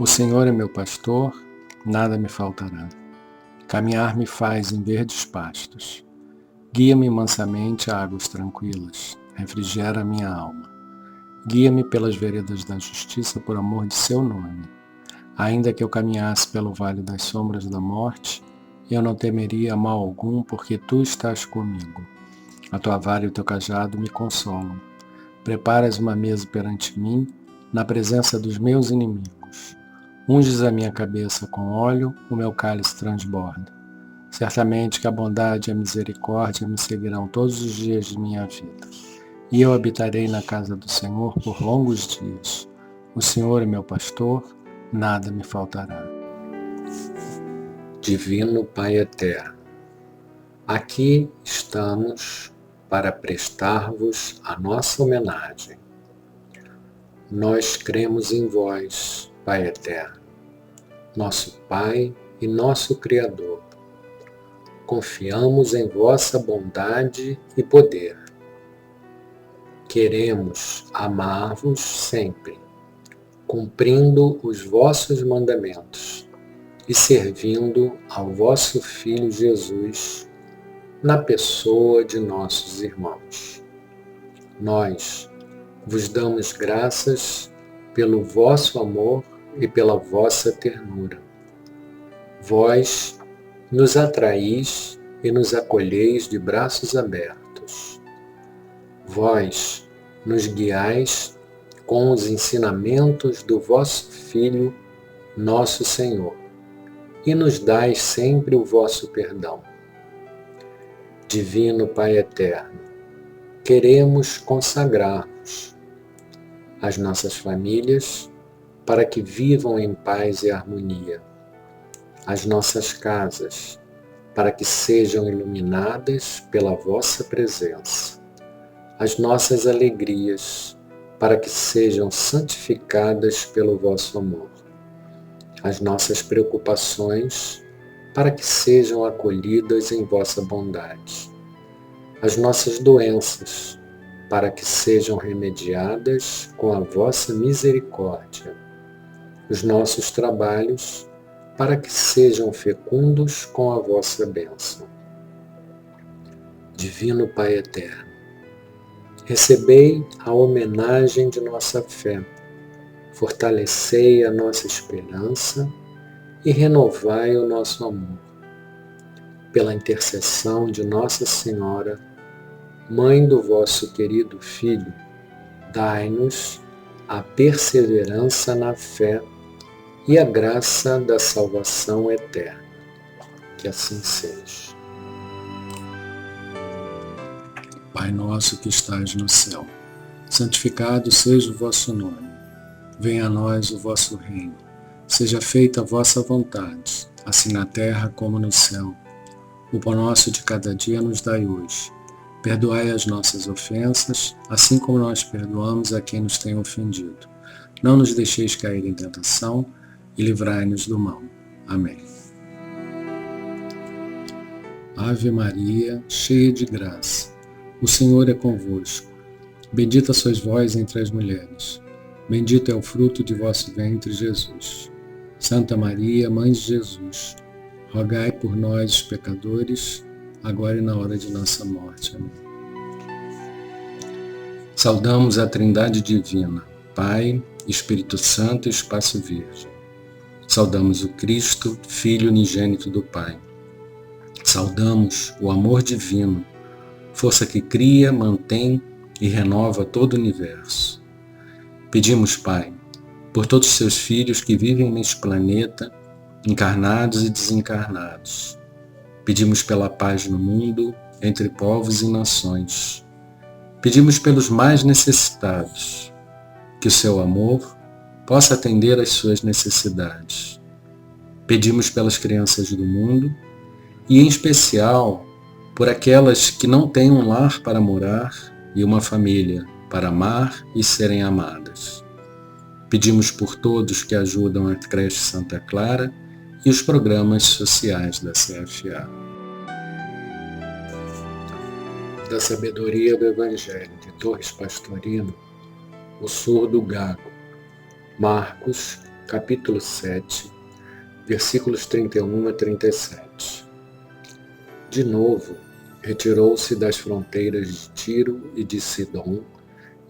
O Senhor é meu pastor, nada me faltará. Caminhar me faz em verdes pastos. Guia-me mansamente a águas tranquilas, refrigera minha alma. Guia-me pelas veredas da justiça por amor de seu nome. Ainda que eu caminhasse pelo vale das sombras da morte, eu não temeria mal algum, porque tu estás comigo. A tua vara e o teu cajado me consolam. Preparas uma mesa perante mim, na presença dos meus inimigos. Unges a minha cabeça com óleo, o meu cálice transborda. Certamente que a bondade e a misericórdia me seguirão todos os dias de minha vida. E eu habitarei na casa do Senhor por longos dias. O Senhor é meu pastor, nada me faltará. Divino Pai Eterno, aqui estamos para prestar-vos a nossa homenagem. Nós cremos em vós, Pai Eterno, nosso Pai e nosso Criador. Confiamos em vossa bondade e poder. Queremos amar-vos sempre, cumprindo os vossos mandamentos e servindo ao vosso Filho Jesus na pessoa de nossos irmãos. Nós vos damos graças pelo vosso amor e pela vossa ternura. Vós nos atraís e nos acolheis de braços abertos. Vós nos guiais com os ensinamentos do vosso Filho, nosso Senhor, e nos dais sempre o vosso perdão. Divino Pai Eterno, queremos consagrar-vos às nossas famílias para que vivam em paz e harmonia, as nossas casas para que sejam iluminadas pela vossa presença, as nossas alegrias para que sejam santificadas pelo vosso amor, as nossas preocupações para que sejam acolhidas em vossa bondade, as nossas doenças para que sejam remediadas com a vossa misericórdia, os nossos trabalhos para que sejam fecundos com a vossa bênção. Divino Pai Eterno, recebei a homenagem de nossa fé, fortalecei a nossa esperança e renovai o nosso amor. Pela intercessão de Nossa Senhora, Mãe do vosso querido Filho, dai-nos a perseverança na fé e a graça da salvação eterna. Que assim seja. Pai nosso que estais no céu, santificado seja o vosso nome. Venha a nós o vosso reino. Seja feita a vossa vontade, assim na terra como no céu. O pão nosso de cada dia nos dai hoje. Perdoai as nossas ofensas, assim como nós perdoamos a quem nos tem ofendido. Não nos deixeis cair em tentação e livrai-nos do mal. Amém. Ave Maria, cheia de graça, o Senhor é convosco. Bendita sois vós entre as mulheres. Bendito é o fruto de vosso ventre, Jesus. Santa Maria, Mãe de Jesus, rogai por nós, os pecadores, agora e na hora de nossa morte. Amém. Saudamos a Trindade Divina, Pai, Espírito Santo e Espaço Virgem. Saudamos o Cristo, Filho unigênito do Pai. Saudamos o amor divino, força que cria, mantém e renova todo o universo. Pedimos, Pai, por todos os seus filhos que vivem neste planeta, encarnados e desencarnados. Pedimos pela paz no mundo, entre povos e nações. Pedimos pelos mais necessitados, que o seu amor possa atender às suas necessidades. Pedimos pelas crianças do mundo e, em especial, por aquelas que não têm um lar para morar e uma família para amar e serem amadas. Pedimos por todos que ajudam a Creche Santa Clara e os programas sociais da CFA. Da sabedoria do Evangelho de Torres Pastorino, o surdo gago, Marcos capítulo 7, versículos 31 a 37. De novo, retirou-se das fronteiras de Tiro e de Sidom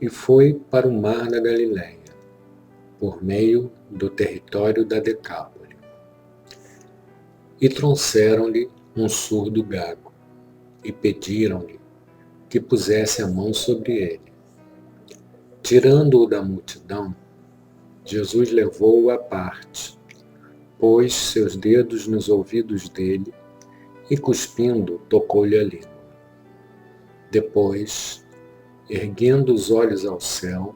e foi para o mar da Galileia, por meio do território da Decápole. E trouxeram-lhe um surdo gago, e pediram-lhe que pusesse a mão sobre ele. Tirando-o da multidão, Jesus levou-o à parte, pôs seus dedos nos ouvidos dele e, cuspindo, tocou-lhe a língua. Depois, erguendo os olhos ao céu,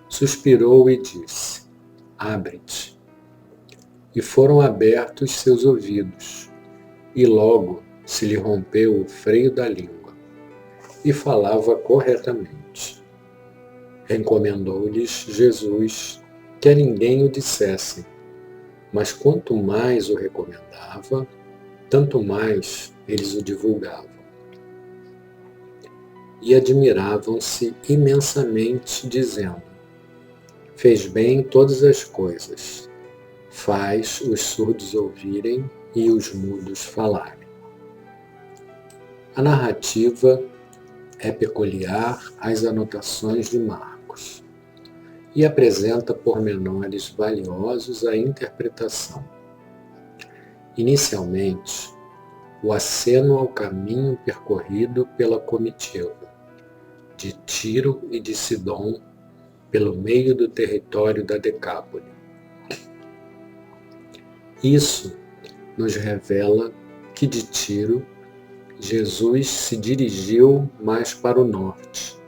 suspirou e disse: Abre-te. E foram abertos seus ouvidos, e logo se lhe rompeu o freio da língua, e falava corretamente. Recomendou-lhes Jesus que a ninguém o dissessem, mas quanto mais o recomendava, tanto mais eles o divulgavam. E admiravam-se imensamente, dizendo: Fez bem todas as coisas, faz os surdos ouvirem e os mudos falarem. A narrativa é peculiar às anotações de Marcos e apresenta pormenores valiosos à interpretação. Inicialmente, o aceno ao caminho percorrido pela comitiva, de Tiro e de Sidom, pelo meio do território da Decápole. Isso nos revela que de Tiro, Jesus se dirigiu mais para o norte,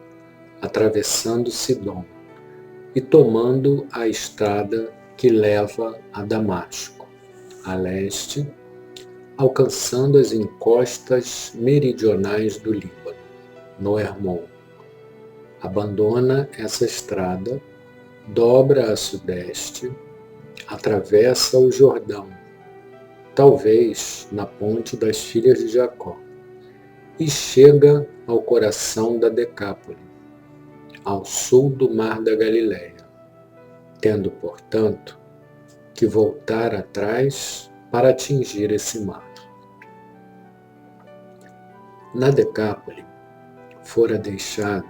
atravessando Sidom e tomando a estrada que leva a Damasco, a leste, alcançando as encostas meridionais do Líbano, no Hermon. Abandona essa estrada, dobra a sudeste, atravessa o Jordão, talvez na ponte das filhas de Jacó, e chega ao coração da Decápole, ao sul do mar da Galileia, tendo, portanto, que voltar atrás para atingir esse mar. Na Decápole, fora deixado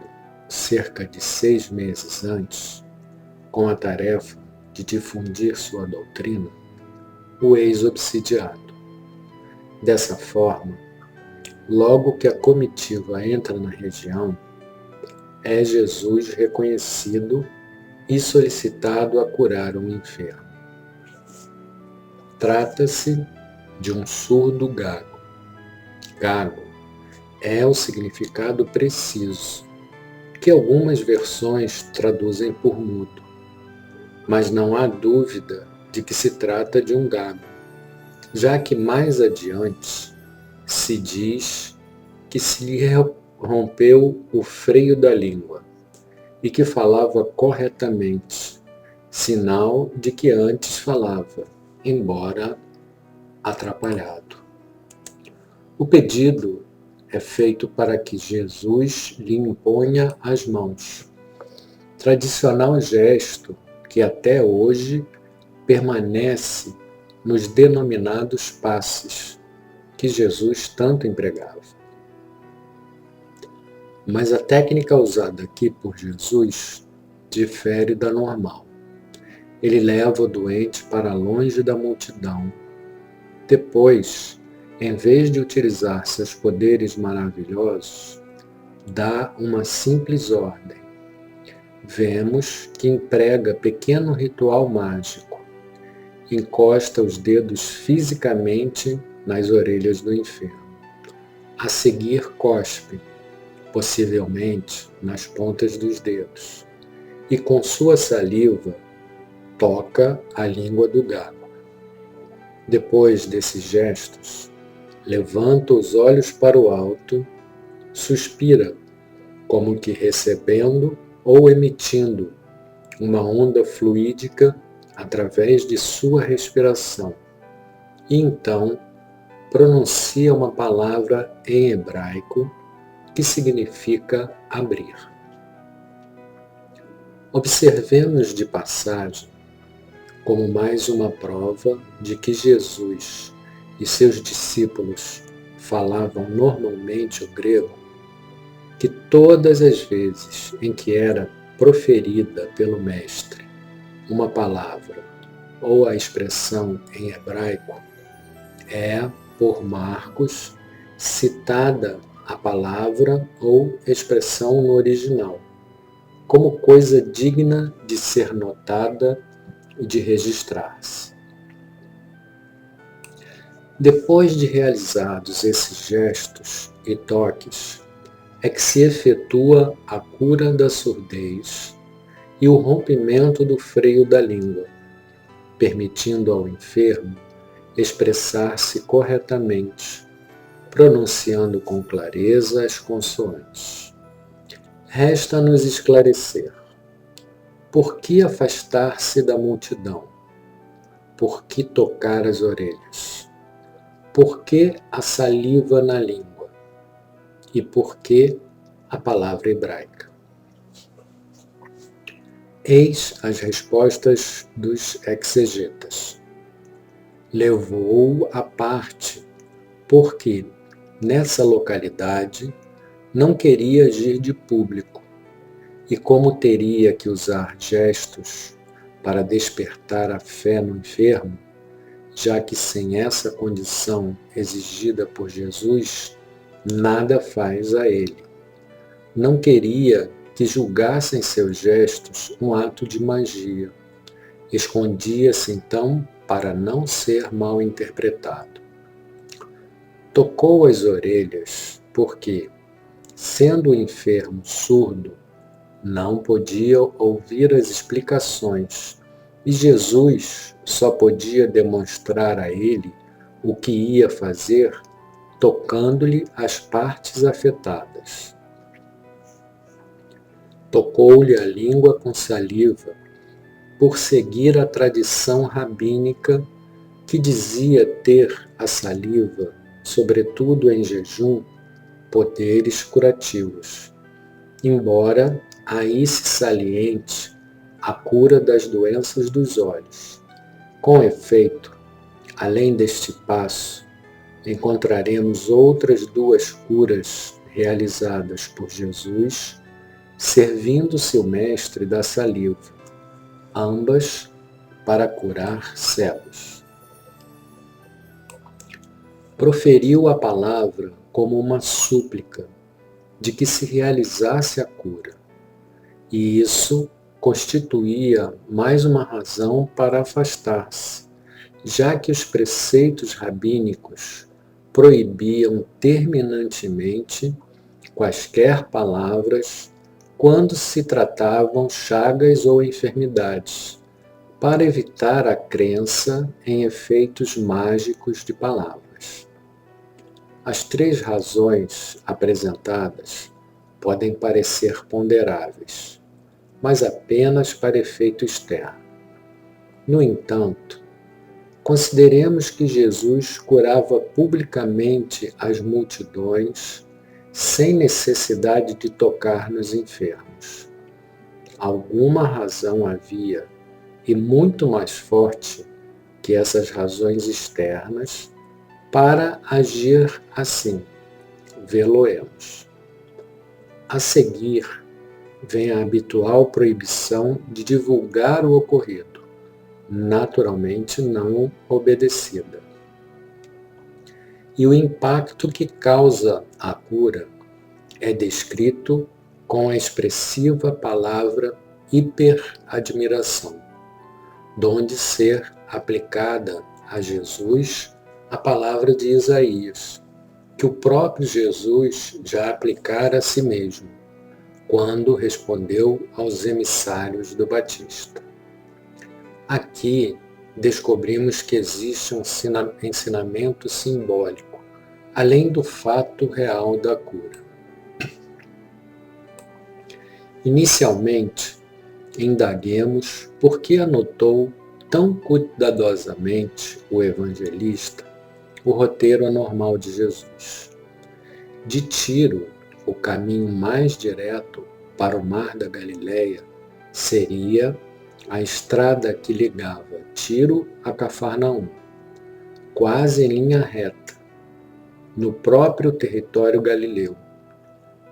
cerca de 6 meses antes, com a tarefa de difundir sua doutrina, o ex-obsidiado. Dessa forma, logo que a comitiva entra na região, é Jesus reconhecido e solicitado a curar um enfermo. Trata-se de um surdo gago. Gago é o significado preciso, que algumas versões traduzem por mudo, mas não há dúvida de que se trata de um gago, já que mais adiante se diz que se lhe rompeu o freio da língua e que falava corretamente, sinal de que antes falava, embora atrapalhado. O pedido é feito para que Jesus lhe imponha as mãos, tradicional gesto que até hoje permanece nos denominados passes que Jesus tanto empregava. Mas a técnica usada aqui por Jesus difere da normal. Ele leva o doente para longe da multidão. Depois, em vez de utilizar seus poderes maravilhosos, dá uma simples ordem. Vemos que emprega pequeno ritual mágico. Encosta os dedos fisicamente nas orelhas do enfermo. A seguir, cospe, possivelmente nas pontas dos dedos, e com sua saliva toca a língua do gago. Depois desses gestos, levanta os olhos para o alto, suspira, como que recebendo ou emitindo uma onda fluídica através de sua respiração, e então pronuncia uma palavra em hebraico que significa abrir. Observemos de passagem como mais uma prova de que Jesus e seus discípulos falavam normalmente o grego, que todas as vezes em que era proferida pelo Mestre uma palavra ou a expressão em hebraico, é, por Marcos, citada a palavra ou expressão no original, como coisa digna de ser notada e de registrar-se. Depois de realizados esses gestos e toques, é que se efetua a cura da surdez e o rompimento do freio da língua, permitindo ao enfermo expressar-se corretamente, pronunciando com clareza as consoantes. Resta-nos esclarecer: por que afastar-se da multidão? Por que tocar as orelhas? Por que a saliva na língua? E por que a palavra hebraica? Eis as respostas dos exegetas. Levou-o à parte, porque, nessa localidade, não queria agir de público, e como teria que usar gestos para despertar a fé no enfermo, já que sem essa condição exigida por Jesus, nada faz a ele. Não queria que julgassem seus gestos um ato de magia. Escondia-se então para não ser mal interpretado. Tocou as orelhas porque, sendo o enfermo surdo, não podia ouvir as explicações e Jesus só podia demonstrar a ele o que ia fazer tocando-lhe as partes afetadas. Tocou-lhe a língua com saliva, por seguir a tradição rabínica que dizia ter a saliva, sobretudo em jejum, poderes curativos, embora aí se saliente a cura das doenças dos olhos. Com efeito, além deste passo, encontraremos outras duas curas realizadas por Jesus, servindo-se o Mestre da saliva, ambas para curar cegos. Proferiu a palavra como uma súplica de que se realizasse a cura, e isso constituía mais uma razão para afastar-se, já que os preceitos rabínicos proibiam terminantemente quaisquer palavras quando se tratavam chagas ou enfermidades, para evitar a crença em efeitos mágicos de palavras. As três razões apresentadas podem parecer ponderáveis, mas apenas para efeito externo. No entanto, consideremos que Jesus curava publicamente as multidões sem necessidade de tocar nos enfermos. Alguma razão havia, e muito mais forte que essas razões externas, para agir assim. Vê-lo-emos. A seguir, vem a habitual proibição de divulgar o ocorrido, naturalmente não obedecida. E o impacto que causa a cura é descrito com a expressiva palavra hiperadmiração, donde ser aplicada a Jesus a palavra de Isaías, que o próprio Jesus já aplicara a si mesmo, quando respondeu aos emissários do Batista. Aqui descobrimos que existe um ensinamento simbólico, além do fato real da cura. Inicialmente, indaguemos por que anotou tão cuidadosamente o evangelista o roteiro anormal de Jesus. De Tiro, o caminho mais direto para o mar da Galileia seria a estrada que ligava Tiro a Cafarnaum, quase em linha reta, no próprio território galileu,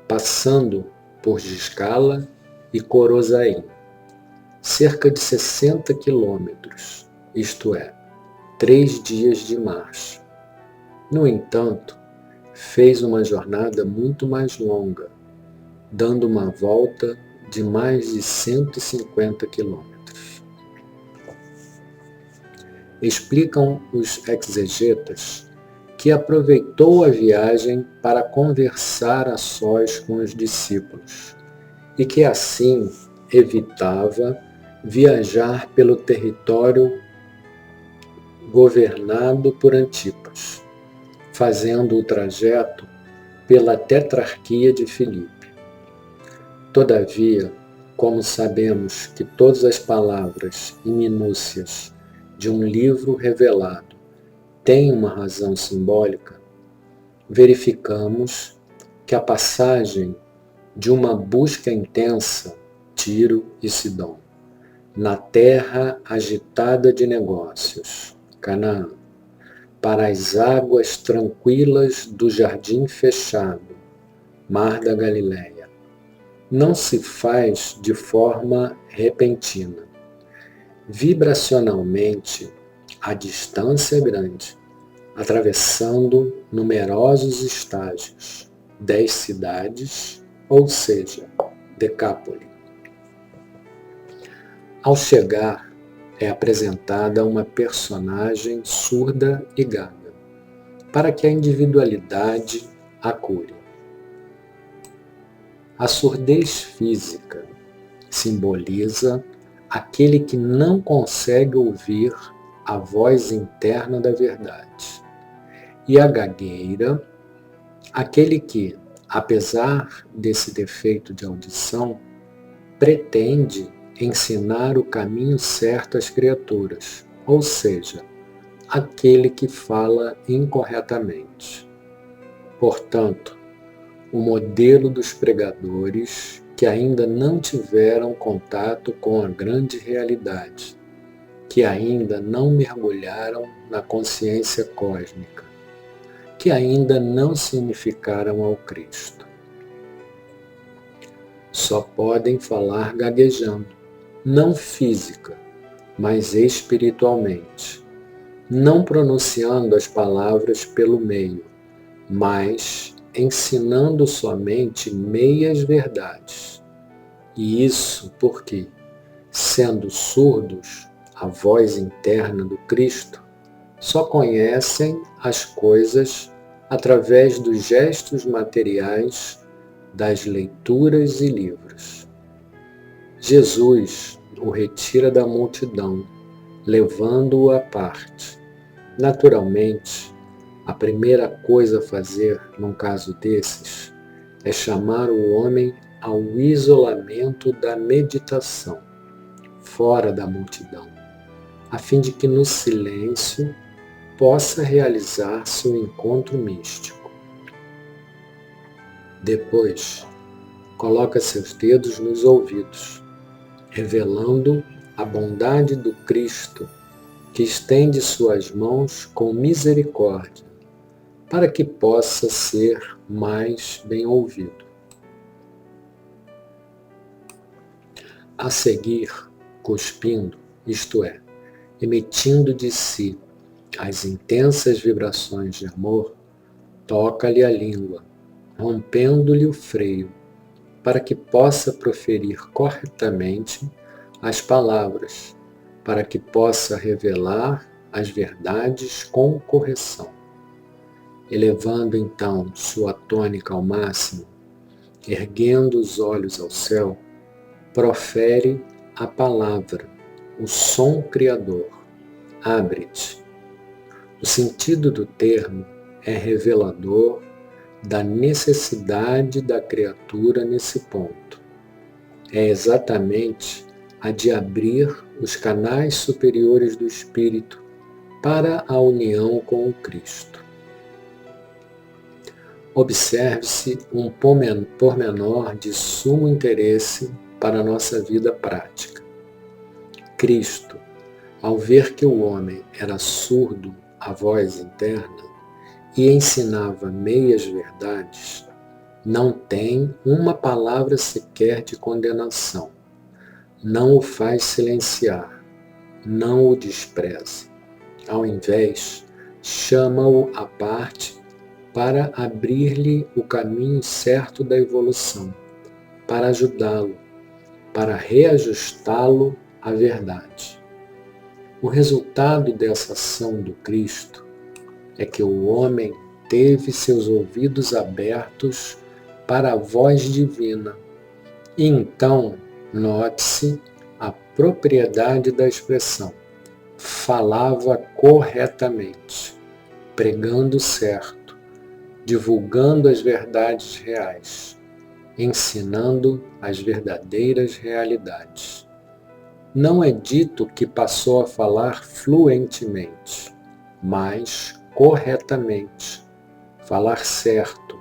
passando por Giscala e Corozaim, cerca de 60 quilômetros, isto é, 3 dias de marcha. No entanto, fez uma jornada muito mais longa, dando uma volta de mais de 150 quilômetros. Explicam os exegetas que aproveitou a viagem para conversar a sós com os discípulos e que assim evitava viajar pelo território governado por Antipas, fazendo o trajeto pela tetrarquia de Filipe. Todavia, como sabemos que todas as palavras e minúcias de um livro revelado têm uma razão simbólica, verificamos que a passagem de uma busca intensa, Tiro e Sidom, na terra agitada de negócios, Canaã, para as águas tranquilas do jardim fechado, Mar da Galileia, não se faz de forma repentina. Vibracionalmente, a distância é grande, atravessando numerosos estágios, 10 cidades, ou seja, Decápole. Ao chegar, é apresentada uma personagem surda e gaga, para que a individualidade a cure. A surdez física simboliza aquele que não consegue ouvir a voz interna da verdade, e a gagueira, aquele que, apesar desse defeito de audição, pretende ensinar o caminho certo às criaturas, ou seja, aquele que fala incorretamente. Portanto, o modelo dos pregadores que ainda não tiveram contato com a grande realidade, que ainda não mergulharam na consciência cósmica, que ainda não se unificaram ao Cristo. Só podem falar gaguejando, não física, mas espiritualmente, não pronunciando as palavras pelo meio, mas ensinando somente meias verdades. E isso porque, sendo surdos à voz interna do Cristo, só conhecem as coisas através dos gestos materiais das leituras e livros. Jesus o retira da multidão, levando-o à parte. Naturalmente, a primeira coisa a fazer num caso desses é chamar o homem ao isolamento da meditação, fora da multidão, a fim de que no silêncio possa realizar-se um encontro místico. Depois, coloca seus dedos nos ouvidos, revelando a bondade do Cristo que estende suas mãos com misericórdia, para que possa ser mais bem ouvido. A seguir, cuspindo, isto é, emitindo de si as intensas vibrações de amor, toca-lhe a língua, rompendo-lhe o freio, para que possa proferir corretamente as palavras, para que possa revelar as verdades com correção. Elevando então sua tônica ao máximo, erguendo os olhos ao céu, profere a palavra, o som criador, abre-te. O sentido do termo é revelador da necessidade da criatura nesse ponto. É exatamente a de abrir os canais superiores do espírito para a união com o Cristo. Observe-se um pormenor de sumo interesse para a nossa vida prática. Cristo, ao ver que o homem era surdo à voz interna e ensinava meias verdades, não tem uma palavra sequer de condenação, não o faz silenciar, não o despreza. Ao invés, chama-o à parte para abrir-lhe o caminho certo da evolução, para ajudá-lo, para reajustá-lo à verdade. O resultado dessa ação do Cristo é que o homem teve seus ouvidos abertos para a voz divina. E então, note-se a propriedade da expressão. Falava corretamente, pregando certo, divulgando as verdades reais, ensinando as verdadeiras realidades. Não é dito que passou a falar fluentemente, mas corretamente, falar certo,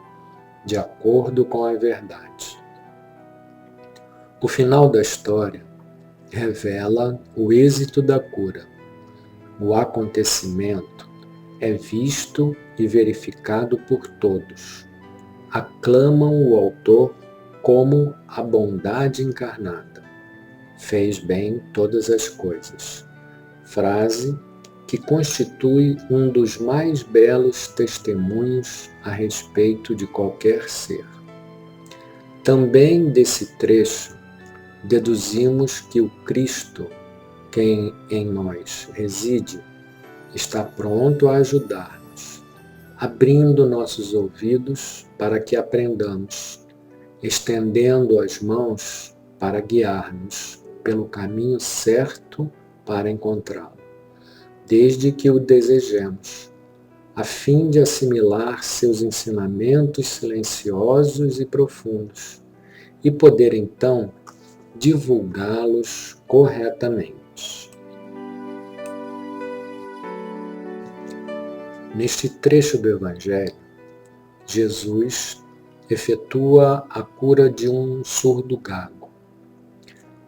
de acordo com a verdade. O final da história revela o êxito da cura. O acontecimento é visto e verificado por todos. Aclamam o autor como a bondade encarnada. Fez bem todas as coisas. Frase que constitui um dos mais belos testemunhos a respeito de qualquer ser. Também desse trecho, deduzimos que o Cristo, quem em nós reside, está pronto a ajudar-nos, abrindo nossos ouvidos para que aprendamos, estendendo as mãos para guiar-nos pelo caminho certo para encontrá-lo, desde que o desejemos, a fim de assimilar seus ensinamentos silenciosos e profundos e poder então divulgá-los corretamente. Neste trecho do Evangelho, Jesus efetua a cura de um surdo gago.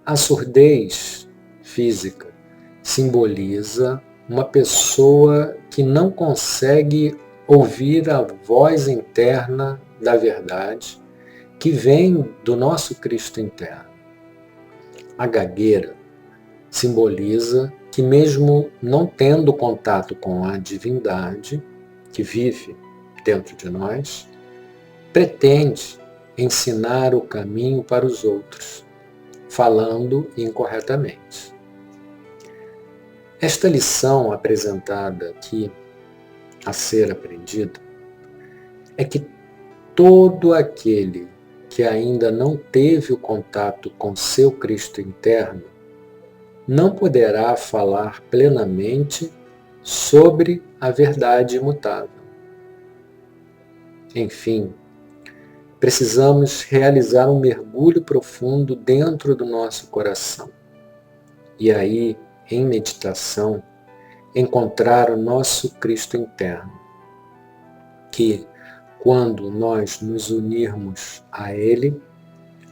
A surdez física simboliza uma pessoa que não consegue ouvir a voz interna da verdade que vem do nosso Cristo interno. A gagueira simboliza que mesmo não tendo contato com a divindade que vive dentro de nós, pretende ensinar o caminho para os outros, falando incorretamente. Esta lição apresentada aqui, a ser aprendida, é que todo aquele que ainda não teve o contato com seu Cristo interno não poderá falar plenamente sobre a verdade imutável. Enfim, precisamos realizar um mergulho profundo dentro do nosso coração e aí, em meditação, encontrar o nosso Cristo interno, que, quando nós nos unirmos a Ele,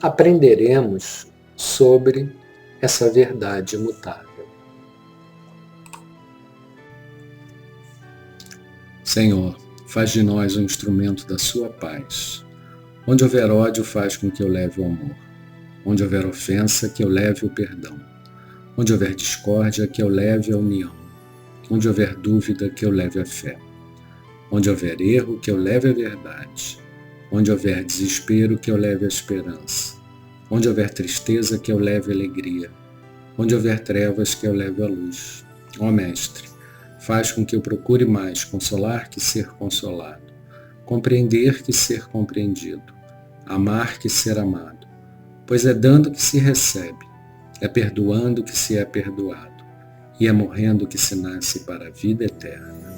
aprenderemos sobre essa verdade imutável. Senhor, faz de nós um instrumento da sua paz. Onde houver ódio, faz com que eu leve o amor. Onde houver ofensa, que eu leve o perdão. Onde houver discórdia, que eu leve a união. Onde houver dúvida, que eu leve a fé. Onde houver erro, que eu leve a verdade. Onde houver desespero, que eu leve a esperança. Onde houver tristeza, que eu leve a alegria. Onde houver trevas, que eu leve a luz. Ó Mestre, faz com que eu procure mais consolar que ser consolado, compreender que ser compreendido, amar que ser amado, pois é dando que se recebe, é perdoando que se é perdoado, e é morrendo que se nasce para a vida eterna.